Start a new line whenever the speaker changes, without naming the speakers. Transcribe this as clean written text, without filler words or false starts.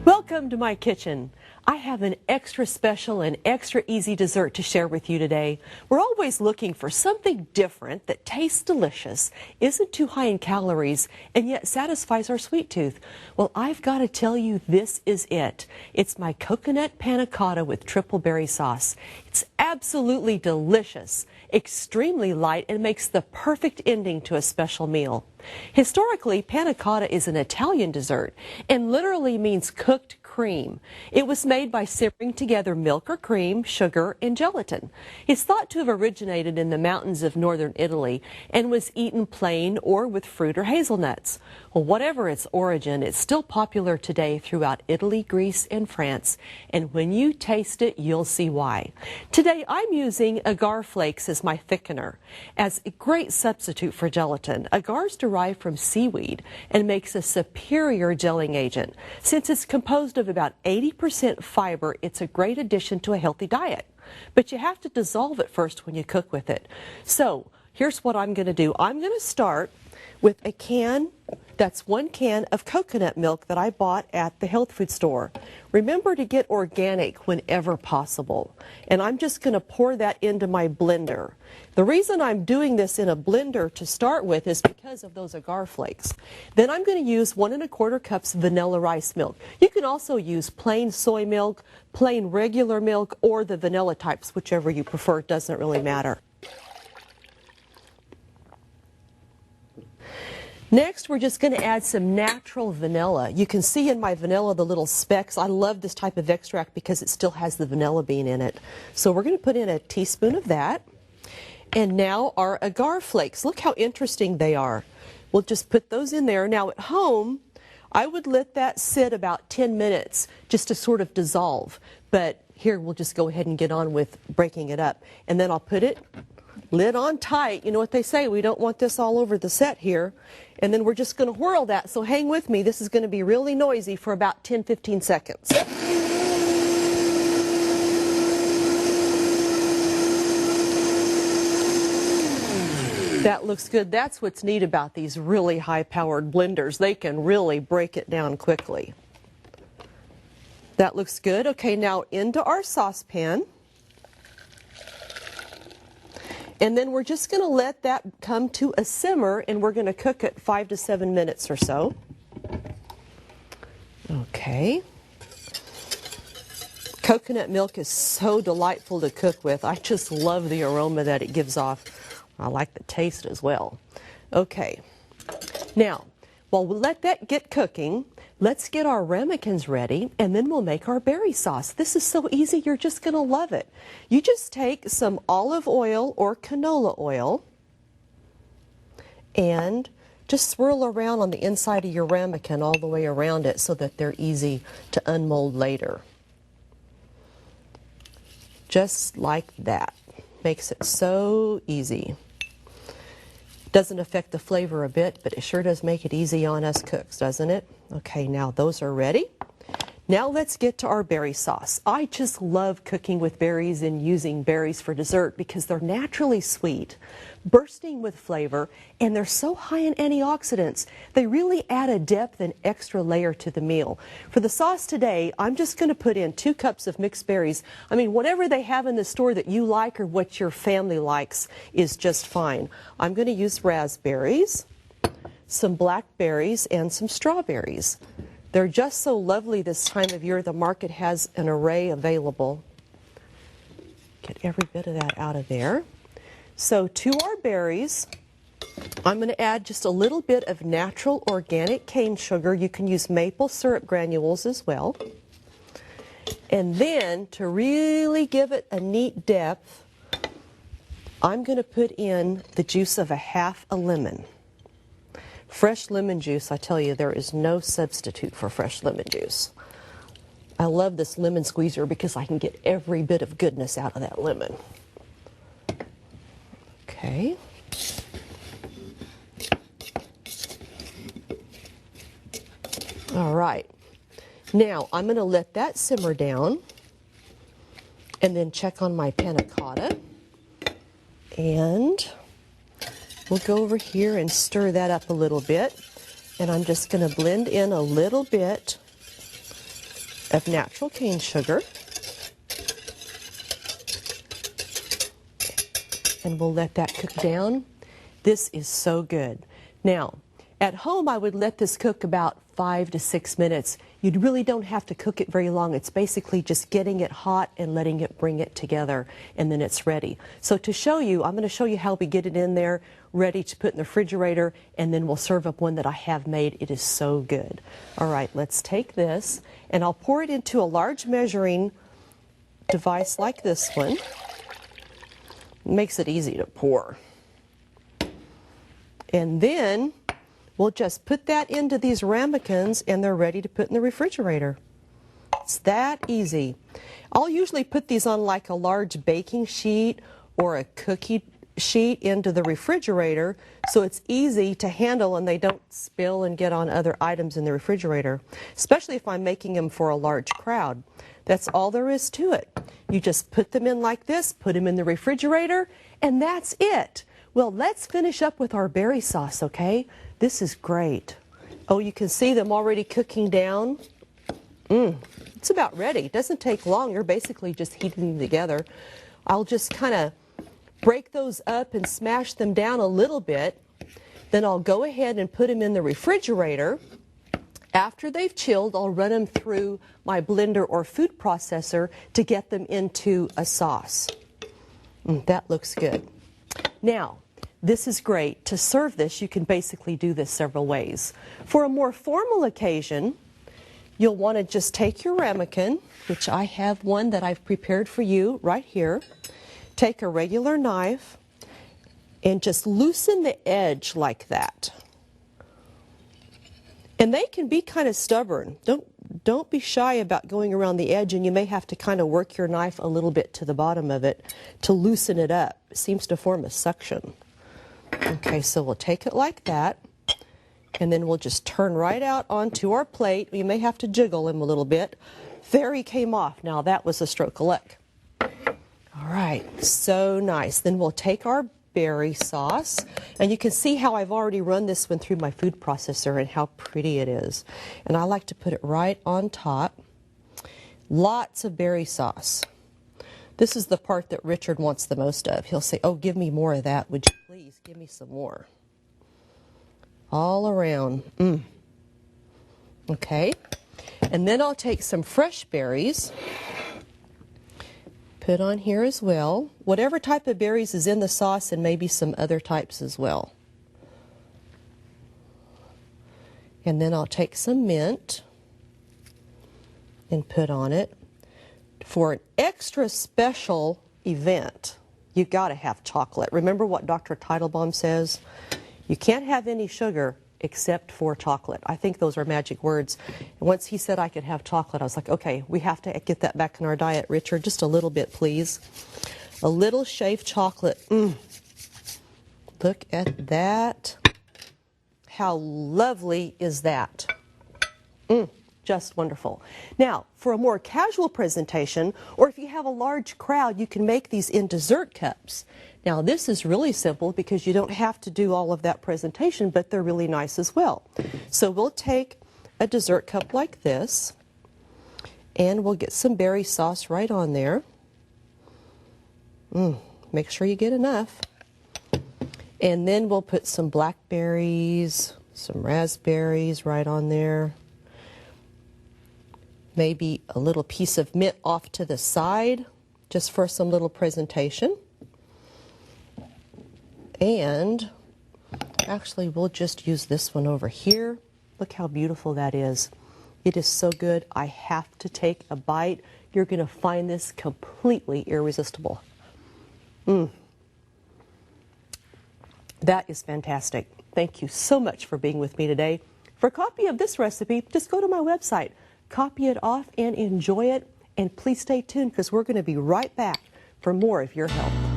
Welcome to my kitchen. I have an extra special and extra easy dessert to share with you today. We're always looking for something different that tastes delicious, isn't too high in calories, and yet satisfies our sweet tooth. Well, I've got to tell you, this is it. It's my coconut panna cotta with triple berry sauce. It's absolutely delicious, extremely light, and makes the perfect ending to a special meal. Historically, panna cotta is an Italian dessert and literally means cooked cream. It was made by simmering together milk or cream, sugar, and gelatin. It's thought to have originated in the mountains of northern Italy and was eaten plain or with fruit or hazelnuts. Well, whatever its origin, it's still popular today throughout Italy, Greece, and France. And when you taste it, you'll see why. Today, I'm using agar flakes as my thickener. As a great substitute for gelatin, agar is derived from seaweed and makes a superior gelling agent. Since it's composed of about 80% fiber, it's a great addition to a healthy diet. But you have to dissolve it first when you cook with it. So here's what I'm going to do. I'm going to start with a can, that's 1 can of coconut milk that I bought at the health food store. Remember to get organic whenever possible. And I'm just going to pour that into my blender. The reason I'm doing this in a blender to start with is because of those agar flakes. Then I'm going to use 1 1/4 cups vanilla rice milk. You can also use plain soy milk, plain regular milk, or the vanilla types, whichever you prefer. It doesn't really matter. Next, we're just going to add some natural vanilla. You can see in my vanilla the little specks. I love this type of extract because it still has the vanilla bean in it. So we're going to put in a teaspoon of that. And now our agar flakes. Look how interesting they are. We'll just put those in there. Now at home, I would let that sit about 10 minutes just to sort of dissolve. But here we'll just go ahead and get on with breaking it up. And then I'll put it lid on tight. You know what they say, we don't want this all over the set here. And then we're just going to whirl that, so hang with me. This is going to be really noisy for about 10-15 seconds. That looks good. That's what's neat about these really high-powered blenders. They can really break it down quickly. That looks good. Okay, now into our saucepan. And then we're just going to let that come to a simmer, and we're going to cook it 5 to 7 minutes or so. Okay. Coconut milk is so delightful to cook with. I just love the aroma that it gives off. I like the taste as well. Okay. Now, while we let that get cooking, let's get our ramekins ready, and then we'll make our berry sauce. This is so easy, you're just going to love it. You just take some olive oil or canola oil and just swirl around on the inside of your ramekin all the way around it so that they're easy to unmold later. Just like that. Makes it so easy. Doesn't affect the flavor a bit, but it sure does make it easy on us cooks, doesn't it? Okay, now those are ready. Now let's get to our berry sauce. I just love cooking with berries and using berries for dessert because they're naturally sweet, bursting with flavor, and they're so high in antioxidants. They really add a depth and extra layer to the meal. For the sauce today, I'm just going to put in 2 cups of mixed berries. I mean, whatever they have in the store that you like or what your family likes is just fine. I'm going to use raspberries, some blackberries, and some strawberries. They're just so lovely this time of year. The market has an array available. Get every bit of that out of there. So to our berries, I'm going to add just a little bit of natural organic cane sugar. You can use maple syrup granules as well. And then to really give it a neat depth, I'm going to put in the juice of a half a lemon. Fresh lemon juice, I tell you, there is no substitute for fresh lemon juice. I love this lemon squeezer because I can get every bit of goodness out of that lemon. Okay. All right. Now, I'm going to let that simmer down and then check on my panna cotta. And we'll go over here and stir that up a little bit. And I'm just going to blend in a little bit of natural cane sugar. And we'll let that cook down. This is so good. Now, at home, I would let this cook about 5 to 6 minutes. You really don't have to cook it very long. It's basically just getting it hot and letting it bring it together, and then it's ready. So to show you, I'm going to show you how we get it in there, ready to put in the refrigerator, and then we'll serve up one that I have made. It is so good. All right, let's take this, and I'll pour it into a large measuring device like this one. It makes it easy to pour. And then we'll just put that into these ramekins, and they're ready to put in the refrigerator. It's that easy. I'll usually put these on like a large baking sheet or a cookie sheet into the refrigerator so it's easy to handle and they don't spill and get on other items in the refrigerator, especially if I'm making them for a large crowd. That's all there is to it. You just put them in like this, put them in the refrigerator, and that's it. Well, let's finish up with our berry sauce, okay? This is great. Oh, you can see them already cooking down. It's about ready. It doesn't take long. You're basically just heating them together. I'll just kind of break those up and smash them down a little bit. Then I'll go ahead and put them in the refrigerator. After they've chilled, I'll run them through my blender or food processor to get them into a sauce. That looks good. Now, this is great. To serve this, you can basically do this several ways. For a more formal occasion, you'll want to just take your ramekin, which I have one that I've prepared for you right here. Take a regular knife and just loosen the edge like that. And they can be kind of stubborn. Don't be shy about going around the edge, and you may have to kind of work your knife a little bit to the bottom of it to loosen it up. It seems to form a suction. Okay, so we'll take it like that, and then we'll just turn right out onto our plate. You may have to jiggle him a little bit. There he came off. Now that was a stroke of luck. All right, so nice. Then we'll take our berry sauce, and you can see how I've already run this one through my food processor and how pretty it is. And I like to put it right on top. Lots of berry sauce. This is the part that Richard wants the most of. He'll say, "Oh, give me more of that. Would you please give me some more?" All around. Okay. And then I'll take some fresh berries, put on here as well. Whatever type of berries is in the sauce, and maybe some other types as well. And then I'll take some mint and put on it. For an extra special event, you've got to have chocolate. Remember what Dr. Teitelbaum says? You can't have any sugar except for chocolate. I think those are magic words. And once he said I could have chocolate, I was like, okay, we have to get that back in our diet, Richard. Just a little bit, please. A little shaved chocolate. Look at that. How lovely is that? Just wonderful. Now, for a more casual presentation, or if you have a large crowd, you can make these in dessert cups. Now, this is really simple because you don't have to do all of that presentation, but they're really nice as well. So we'll take a dessert cup like this, and we'll get some berry sauce right on there. Make sure you get enough. And then we'll put some blackberries, some raspberries right on there. Maybe a little piece of mint off to the side, just for some little presentation. And actually, we'll just use this one over here. Look how beautiful that is. It is so good. I have to take a bite. You're going to find this completely irresistible. That is fantastic. Thank you so much for being with me today. For a copy of this recipe, just go to my website. Copy it off and enjoy it. And please stay tuned because we're going to be right back for more of your help.